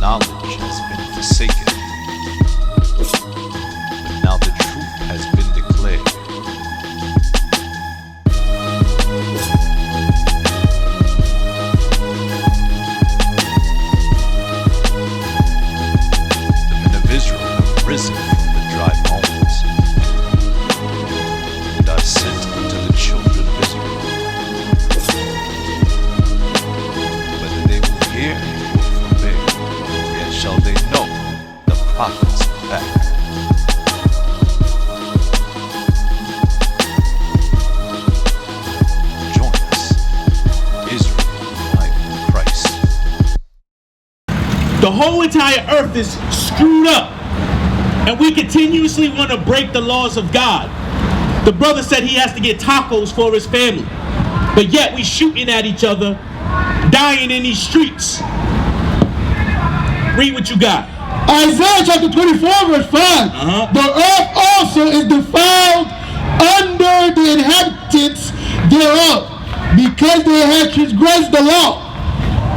knowledge has been forsaken, but now the truth has been declared. The men of Israel have risen from the dry bones, and are sent unto the children of Israel. Whether they will hear or forbear, yet shall they know the prophets are back. Join us, Israel united in Christ. The whole entire earth is screwed up, and we continuously want to break the laws of God. The brother said he has to get tacos for his family, but yet we shooting at each other, dying in these streets. Read what you got. Isaiah chapter 24 verse 5. The earth also is defiled under the inhabitants thereof, because they have transgressed the law.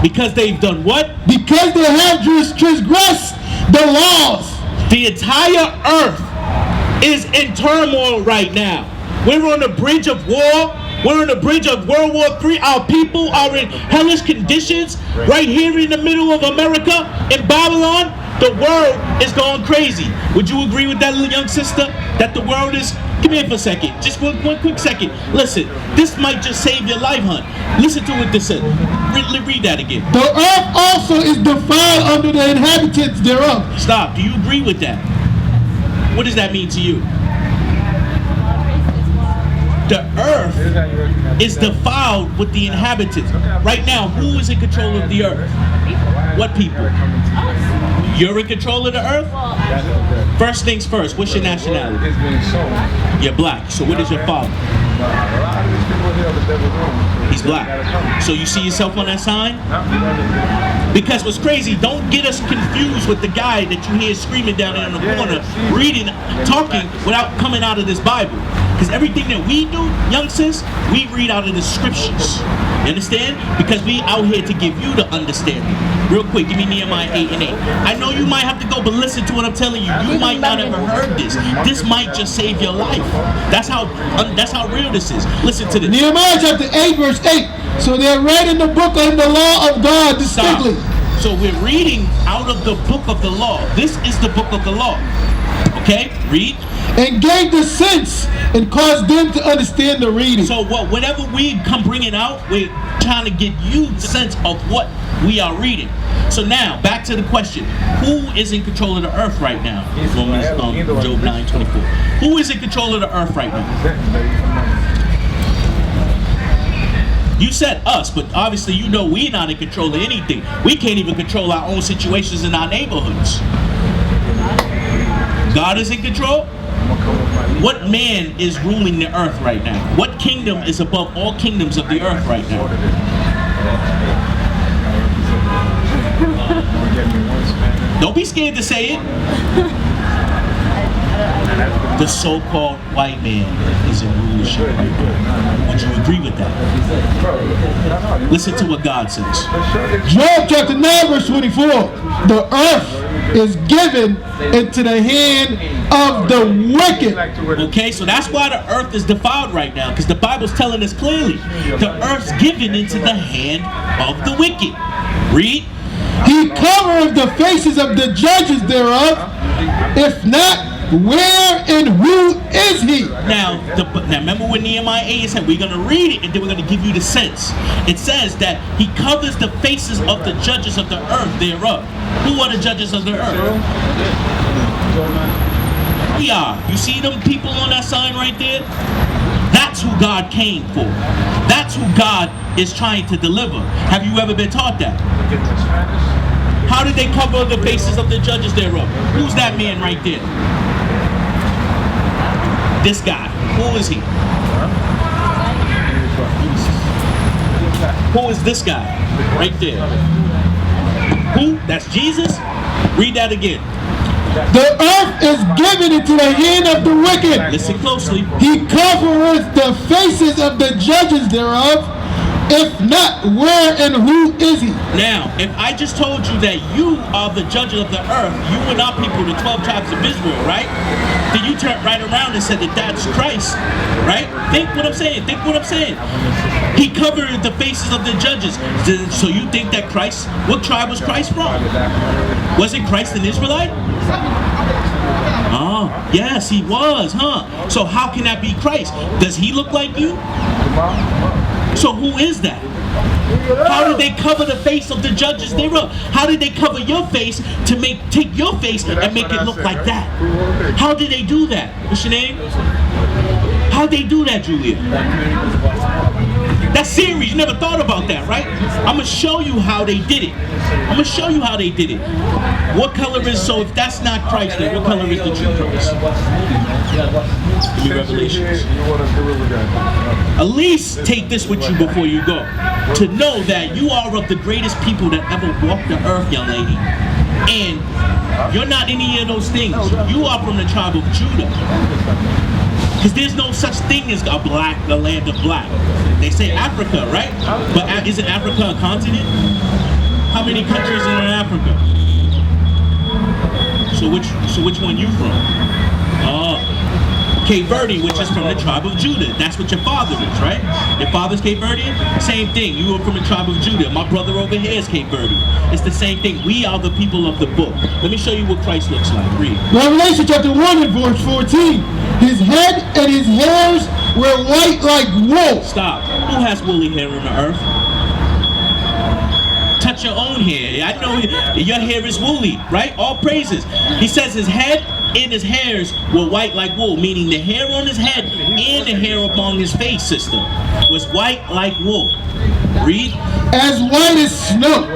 Because they've done what? Because they have transgressed the laws. The entire earth is in turmoil right now. We're on the bridge of war. We're on the bridge of World War III. Our people are in hellish conditions right here in the middle of America, in Babylon. The world is going crazy. Would you agree with that, little young sister? That the world is... Come here for a second. Just one quick second. Listen, this might just save your life, hun. Listen to what this says. Read that again. The earth also is defiled under the inhabitants thereof. Stop. Do you agree with that? What does that mean to you? The earth is defiled with the inhabitants. Right now, who is in control of the earth? What people? You're in control of the earth? First things first, what's your nationality? You're black. So what is your father? He's black. So you see yourself on that sign? Because what's crazy, don't get us confused with the guy that you hear screaming down there in the corner, reading, talking without coming out of this Bible. Because everything that we do, young sis, we read out of the scriptures. You understand? Because we out here to give you the understanding. Real quick, give me Nehemiah 8 and 8. I know you might have to go, but listen to what I'm telling you. You might not have ever heard this. This might just save your life. That's how real this is. Listen to this. Nehemiah chapter 8 verse 8. So they're read in the book of the law of God distinctly. Stop. So we're reading out of the book of the law. This is the book of the law. Okay, read. And gave the sense and caused them to understand the reading. So whenever we come bringing out, we're trying to get you the sense of what we are reading. So now, back to the question. Who is in control of the earth right now? Job 9:24. Who is in control of the earth right now? You said us, but obviously you know we're not in control of anything. We can't even control our own situations in our neighborhoods. God is in control? What man is ruling the earth right now? What kingdom is above all kingdoms of the earth right now? Don't be scared to say it. The so-called white man is in rulership right now. Would you agree with that? Listen to what God says. Job chapter 9 verse 24. The earth is given into the hand of the wicked. Okay, so that's why the earth is defiled right now, because the Bible's telling us clearly. The earth's given into the hand of the wicked. Read. He covereth the faces of the judges thereof. If not, where and who is he? Now remember when Nehemiah 8 said we're going to read it and then we're going to give you the sense. It says that he covers the faces of the judges of the earth thereof. Who are the judges of the earth? We are. You see them people on that sign right there? That's who God came for. That's who God is trying to deliver. Have you ever been taught that? How did they cover the faces of the judges thereof? Who's that man right there? This guy. Who is he? Who is this guy? Right there. Who? That's Jesus? Read that again. The earth is given into the hand of the wicked. Listen closely. He covereth the faces of the judges thereof. If not, where and who is he? Now, if I just told you that you are the judge of the earth, you and our people, the 12 tribes of Israel, right? Then you turn right around and said that that's Christ, right? Think what I'm saying. Think what I'm saying. He covered the faces of the judges. So you think that Christ, what tribe was Christ from? Wasn't Christ an Israelite? Oh, yes, he was, huh? So how can that be Christ? Does he look like you? So who is that? How did they cover the face of the judges thereof? How did they cover your face to take your face and make it look like that? How did they do that? What's your name? How did they do that, Julia? That's serious. You never thought about that, right? I'm going to show you how they did it. I'm going to show you how they did it. What color is, so if that's not Christ, then what color is the true Christ? Give me Revelations. At least take this with you before you go. To know that you are of the greatest people that ever walked the earth, young lady. And you're not any of those things. You are from the tribe of Judah. Because there's no such thing as a land of black. They say Africa, right? But isn't Africa a continent? How many countries are in Africa? So which one you from? Cape Verde, which is from the tribe of Judah. That's what your father is, right? Your father's Cape Verdean? Same thing. You are from the tribe of Judah. My brother over here is Cape Verde. It's the same thing. We are the people of the book. Let me show you what Christ looks like. Read. Revelation chapter 1 and verse 14. His head and his hairs were white like wool. Stop. Who has woolly hair on the earth? Touch your own hair. I know your hair is woolly, right? All praises. He says his head and his hairs were white like wool, meaning the hair on his head and the hair among his face, sister, was white like wool. Read. As white as snow,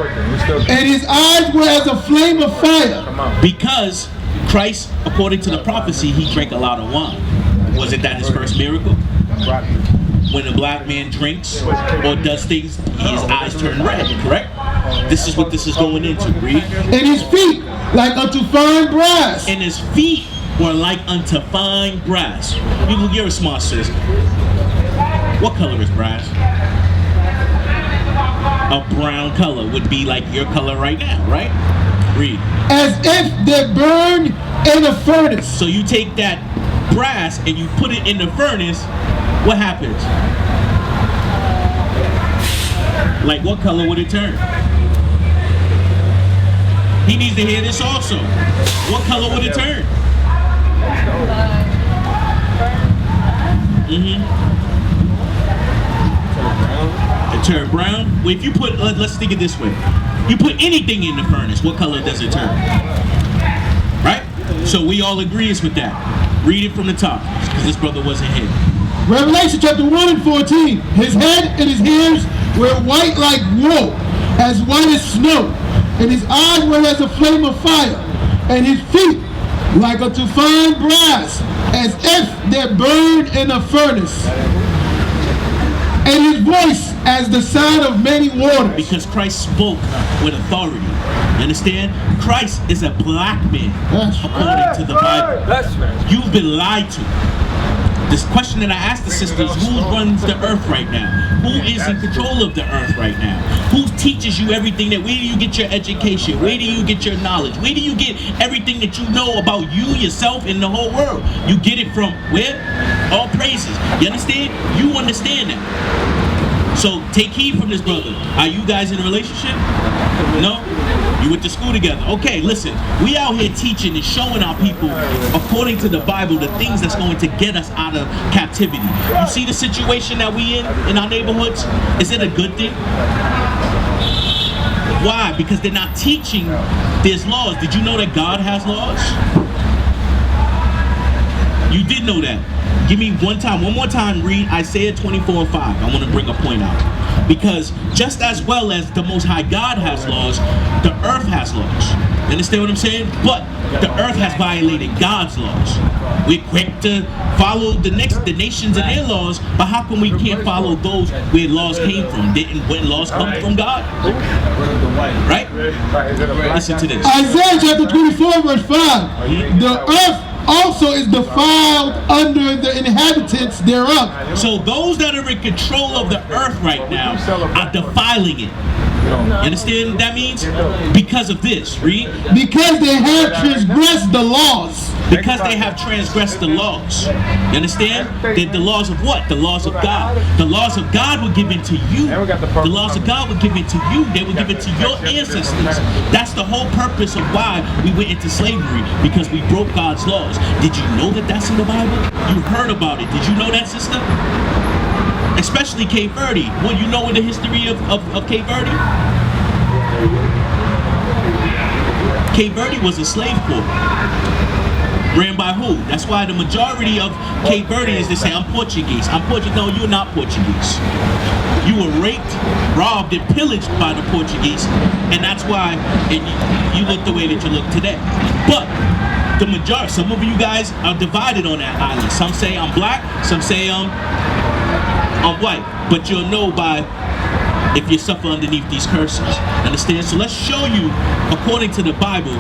and his eyes were as a flame of fire. Because Christ, according to the prophecy, he drank a lot of wine. Wasn't that his first miracle? When a black man drinks or does things, his eyes turn red, correct? This is what this is going into. Read. And his feet like unto fine brass. And his feet were like unto fine brass. You're a smart sis. What color is brass? A brown color would be like your color right now, right? Read. As if they burn in a furnace. So you take that brass and you put it in the furnace, what happens? Like what color would it turn? He needs to hear this also. What color would it turn? It turned brown? Well, if you put, let's think it this way. You put anything in the furnace, what color does it turn? Right? So we all agree with that. Read it from the top, because this brother wasn't here. Revelation chapter 1 and 14. His head and his hairs were white like wool, as white as snow, and his eyes were as a flame of fire, and his feet like unto fine brass, as if they burned in a furnace, and his voice as the sound of many waters. Because Christ spoke with authority. You understand? Christ is a black man, according to the Bible. You've been lied to. This question that I asked the sisters, who runs the earth right now? Who is in control of the earth right now? Who teaches you everything where do you get your education? Where do you get your knowledge? Where do you get everything that you know about you, yourself, and the whole world? You get it from where? All praises. You understand? You understand that. So take heed from this brother. Are you guys in a relationship? No? You went to school together. Okay, listen. We out here teaching and showing our people, according to the Bible, the things that's going to get us out of captivity. You see the situation that we in our neighborhoods? Is it a good thing? Why? Because they're not teaching there's laws. Did you know that God has laws? You did know that. Give me one more time, read Isaiah 24 and 5. I want to bring a point out. Because just as well as the Most High God has laws, the earth has laws. You understand what I'm saying? But the earth has violated God's laws. We're quick to follow the nations and their laws, but how come we can't follow those where laws came from? Didn't laws come from God? Right? Listen to this. Isaiah chapter 24 verse 5. The earth also is defiled under the inhabitants thereof. So those that are in control of the earth right now are defiling it. You understand what that means? Because of this, read. Because they have transgressed the laws. Because they have transgressed the laws. You understand? The laws of what? The laws of God. The laws of God were given to you. The laws of God were given to you. They were given to your ancestors. That's the whole purpose of why we went into slavery. Because we broke God's laws. Did you know that that's in the Bible? You heard about it. Did you know that, sister? Especially Cape Verde. Well, you know the history of Cape Verde? Cape Verde was a slave port. Ran by who? That's why the majority of Cape Verdeans, they say, I'm Portuguese. I'm Portuguese. No, you're not Portuguese. You were raped, robbed, and pillaged by the Portuguese. And that's why you look the way that you look today. But the majority, some of you guys are divided on that island. Some say I'm black, some say I'm white. But you'll know by if you suffer underneath these curses. Understand? So let's show you, according to the Bible,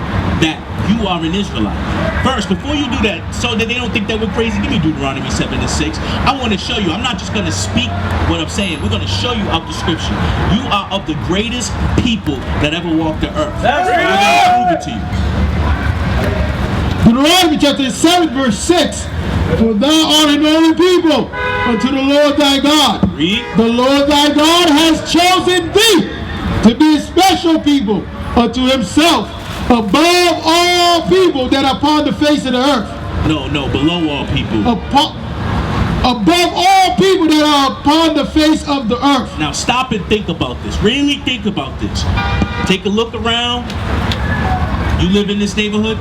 that you are an Israelite. First, before you do that, so that they don't think that we're crazy, give me Deuteronomy 7 and 6. I want to show you. I'm not just going to speak what I'm saying. We're going to show you out the scripture. You are of the greatest people that ever walked the earth. That's right. We're going to prove it to you. Deuteronomy chapter 7 verse 6. For thou art an holy people unto the Lord thy God. Read. The Lord thy God has chosen thee to be a special people unto himself, above all people that are upon the face of the earth. No, below all people. Above all people that are upon the face of the earth. Now stop and think about this. Really think about this. Take a look around. You live in this neighborhood?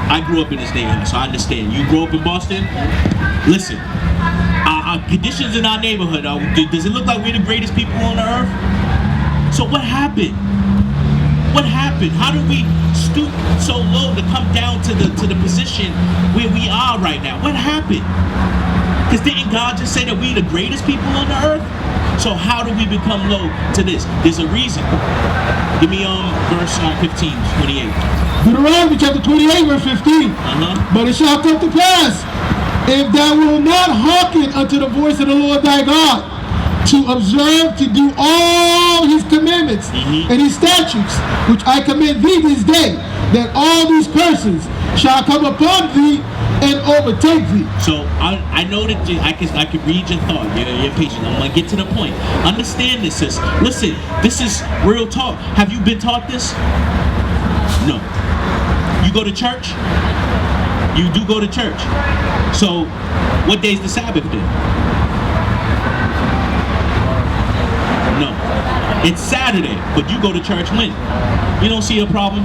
I grew up in this neighborhood, so I understand. You grew up in Boston? Listen, our conditions in our neighborhood, does it look like we're the greatest people on the earth? So what happened? What happened? How did we stoop so low to come down to the position where we are right now? What happened? Because didn't God just say that we're the greatest people on the earth? So how do we become low to this? There's a reason. Give me verse 15, 28. Deuteronomy chapter 28 verse 15. But it shall come to pass, if thou wilt not hearken unto the voice of the Lord thy God, to observe to do all his commandments and his statutes, which I command thee this day, that all these curses shall come upon thee and overtake thee. So I know that I can read your thought. You're patient. I'm gonna get to the point. Understand this, sis. Listen, this is real talk. Have you been taught this? No. You go to church? You do go to church. So what day is the Sabbath then? No. It's Saturday, but you go to church when? You don't see a problem?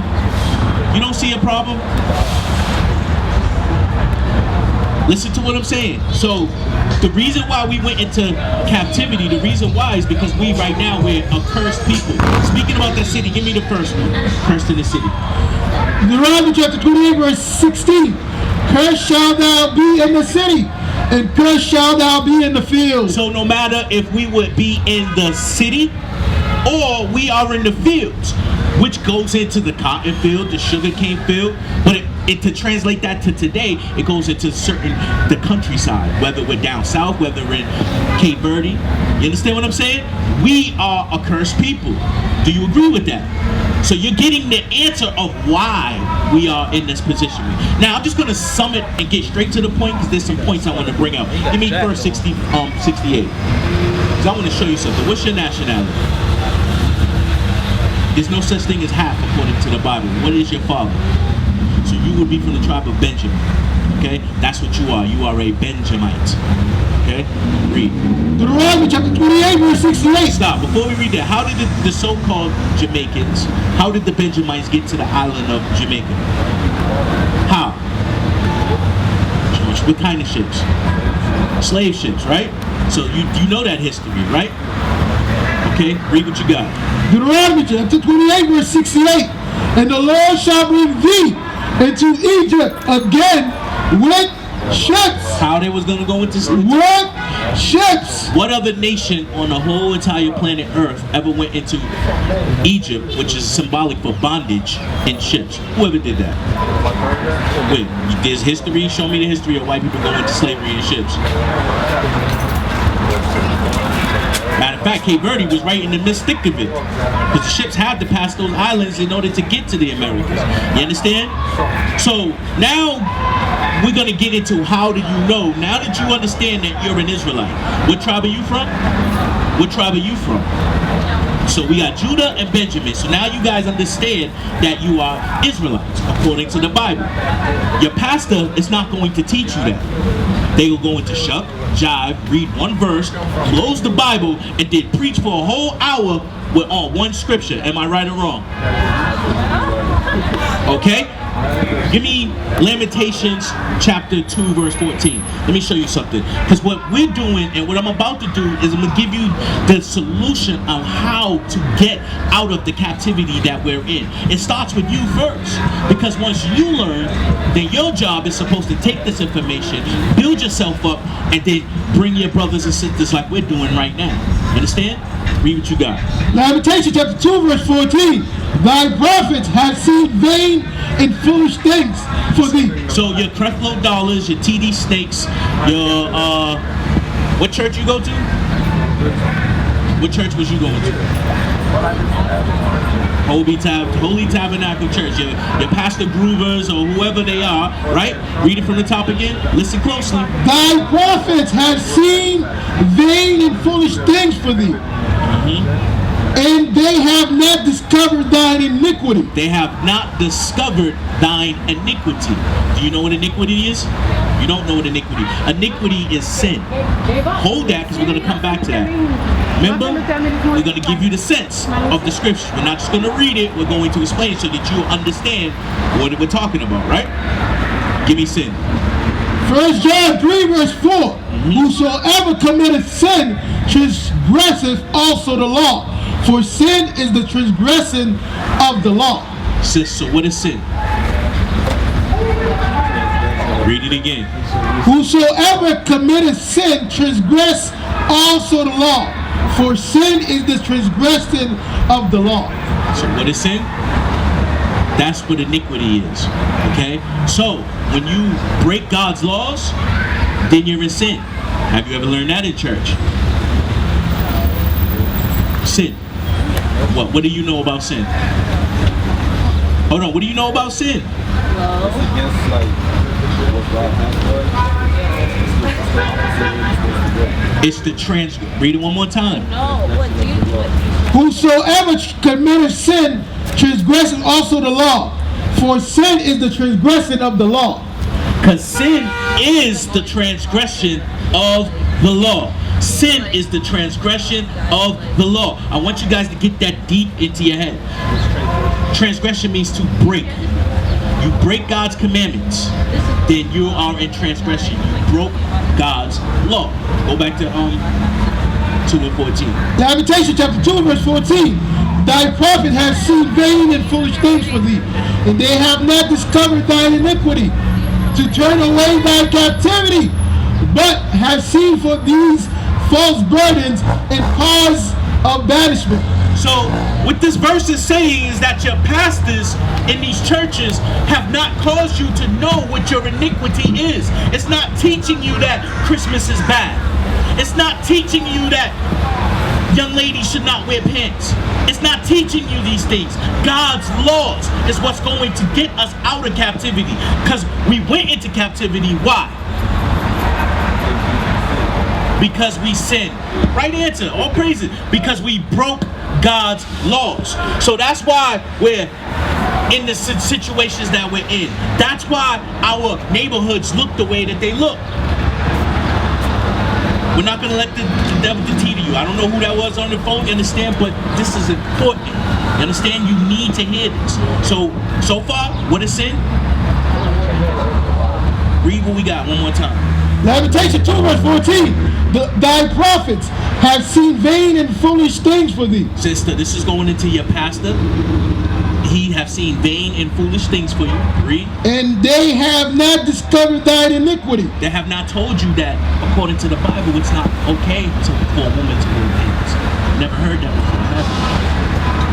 You don't see a problem? Listen to what I'm saying. So the reason why we went into captivity, the reason why is because we right now, we're a cursed people. Speaking about that city, give me the first one. Cursed in the city. Deuteronomy chapter 28 verse 16. Cursed shalt thou be in the city, and cursed shalt thou be in the field. So no matter if we would be in the city or we are in the fields, which goes into the cotton field, the sugarcane field, but to translate that to today, it goes into the countryside, whether we're down south, whether we're in Cape Verde. You understand what I'm saying? We are a cursed people. Do you agree with that? So you're getting the answer of why we are in this position. Now I'm just going to sum it and get straight to the point, because there's some points I want to bring out. Give me verse 68. Because I want to show you something. What's your nationality? There's no such thing as half according to the Bible. What is your father? So you would be from the tribe of Benjamin. Okay? That's what you are. You are a Benjamite. Okay? Read. Deuteronomy chapter 28 verse 68. Stop. Before we read that, how did the so-called Jamaicans, how did the Benjamites get to the island of Jamaica? How? What kind of ships? Slave ships, right? So you know that history, right? Okay, read what you got. Deuteronomy chapter 28 verse 68. And the Lord shall bring thee into Egypt again with ships. How they was going to go into with ships. What other nation on the whole entire planet Earth ever went into Egypt, which is symbolic for bondage, in ships? Whoever did that? Wait, there's history? Show me the history of white people going into slavery in ships. Matter of fact, Cape Verde was right in the midst of it, because the ships had to pass those islands in order to get to the Americas. You understand? So now we're going to get into how do you know, now that you understand that you're an Israelite. What tribe are you from? What tribe are you from? So we got Judah and Benjamin. So now you guys understand that you are Israelites according to the Bible. Your pastor is not going to teach you that. They will go into shuck, jive, read one verse, close the Bible, and then preach for a whole hour with one scripture. Am I right or wrong? Okay? Give me Lamentations chapter 2 verse 14. Let me show you something. Because what we're doing and what I'm about to do is I'm going to give you the solution on how to get out of the captivity that we're in. It starts with you first. Because once you learn, then your job is supposed to take this information, build yourself up, and then bring your brothers and sisters like we're doing right now. Understand? Read what you got. Lamentations chapter 2 verse 14. Thy prophets have seen vain and foolish things for thee. So your Creflo dollars, your TD Snakes, your what church you go to? What church was you going to? Holy Tabernacle Church. Your Pastor Groovers or whoever they are, right? Read it from the top again. Listen closely. Thy prophets have seen vain and foolish things for thee. And they have not discovered thine iniquity. They have not discovered thine iniquity. Do you know what iniquity is? You don't know what iniquity is. Iniquity is sin. Hold that, because we're going to come back to that. Remember, we're going to give you the sense of the scripture. We're not just going to read it. We're going to explain it so that you understand what we're talking about, right? Give me sin. 1 John 3 verse 4. Whosoever committeth sin transgresseth also the law. For sin is the transgression of the law. So what is sin? Read it again. Whosoever committeth sin transgress also the law. For sin is the transgression of the law. So what is sin? That's what iniquity is. Okay? So when you break God's laws, then you're in sin. Have you ever learned that in church? Sin. What do you know about sin? Hold on, what do you know about sin? It's the read it one more time. Whosoever committeth sin transgresseth also the law. For sin is the transgression of the law. Because sin is the transgression of the law. Sin is the transgression of the law. I want you guys to get that deep into your head. Transgression means to break. You break God's commandments, then you are in transgression. You broke God's law. Go back to 2 and 14. Lamentation chapter 2 verse 14. Thy prophet has seen vain and foolish things for thee, and they have not discovered thine iniquity, to turn away thy captivity, but have seen for these false burdens and cause of banishment. So what this verse is saying is that your pastors in these churches have not caused you to know what your iniquity is. It's not teaching you that Christmas is bad. It's not teaching you that young ladies should not wear pants. It's not teaching you these things. God's laws is what's going to get us out of captivity. Because we went into captivity. Why? Because we sinned. Right answer. All praises. Because we broke God's laws. So that's why we're in the situations that we're in. That's why our neighborhoods look the way that they look. We're not going to let the devil deter you. I don't know who that was on the phone, you understand? But this is important. You understand? You need to hear this. So far, what is sin? Read what we got one more time. Lamentation 2 verse 14. Thy prophets have seen vain and foolish things for thee. Sister, this is going into your pastor. He have seen vain and foolish things for you. Read. And they have not discovered thine iniquity. They have not told you that, according to the Bible, it's not okay for a woman to wear pants. You never heard that before, have you?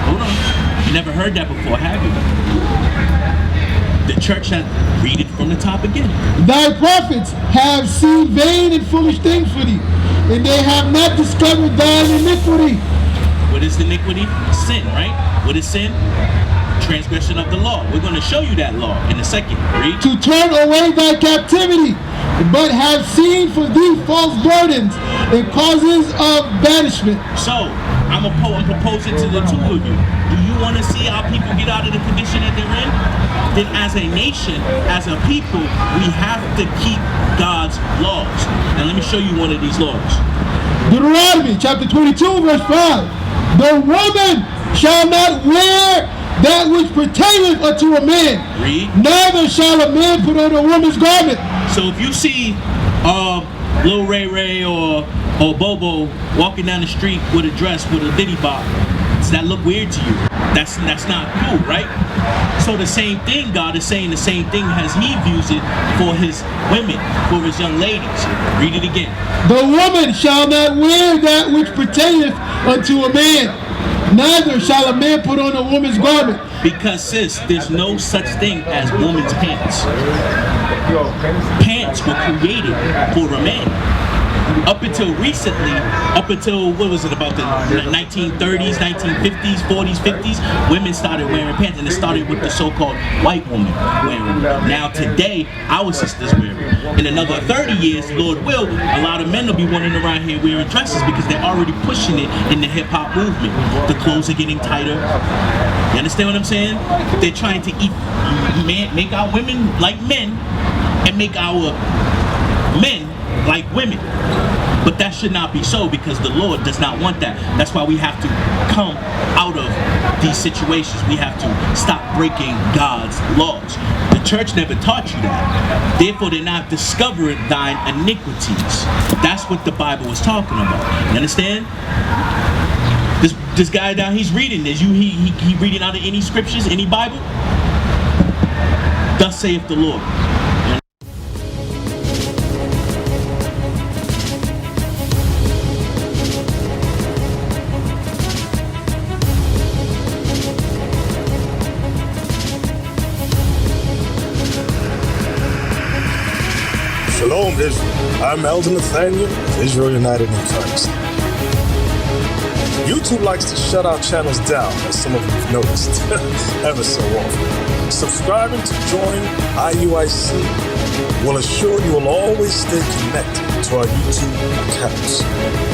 Hold on. You never heard that before, have you? The church has, read it from the top again. Thy prophets have seen vain and foolish things for thee, and they have not discovered thine iniquity. What is iniquity? Sin, right? What is sin? Transgression of the law. We're going to show you that law in a second. Read. To turn away thy captivity, but have seen for thee false burdens and causes of banishment. So, I'm proposing to the two of you. Do you want to see our people get out of the condition that they're in? Then as a nation, as a people, we have to keep God's laws. Now let me show you one of these laws. Deuteronomy chapter 22 verse 5. The woman shall not wear that which pertaineth unto a man. Read. Neither shall a man put on a woman's garment. So if you see Lil Ray Ray or Bobo walking down the street with a dress with a diddy bop, does that look weird to you? That's not cool, right? So the same thing, God is saying the same thing as he views it for his women, for his young ladies. Read it again. The woman shall not wear that which pertaineth unto a man. Neither shall a man put on a woman's garment. Because sis, there's no such thing as woman's pants. Pants were created for a man. Up until recently, up until, what was it, about the 1930s, 1950s, 40s, 50s, women started wearing pants, and it started with the so-called white woman wearing them. Now today, our sisters wear them. In another 30 years, Lord will, a lot of men will be running around here wearing dresses because they're already pushing it in the hip-hop movement. The clothes are getting tighter. You understand what I'm saying? They're trying to make our women like men and make our men like women. But that should not be so, because the Lord does not want that. That's why we have to come out of these situations. We have to stop breaking God's laws. The church never taught you that. Therefore, they're not discovering thine iniquities. That's what the Bible was talking about. You understand? This guy down, he's reading this. He reading out of any scriptures, any Bible? Thus saith the Lord. Shalom, Israel. I'm Elder Nathaniel of Israel United in Christ. YouTube likes to shut our channels down, as some of you have noticed, ever so often. Subscribing to join IUIC will assure you will always stay connected to our YouTube accounts.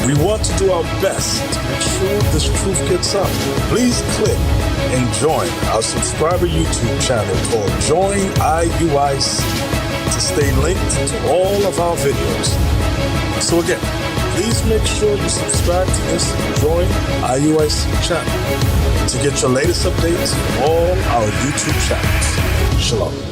We want to do our best to make sure this truth gets out. Please click and join our subscriber YouTube channel called Join IUIC to stay linked to all of our videos. So again, please make sure you subscribe to this and join IUIC channel to get your latest updates from all our YouTube channels. Shalom.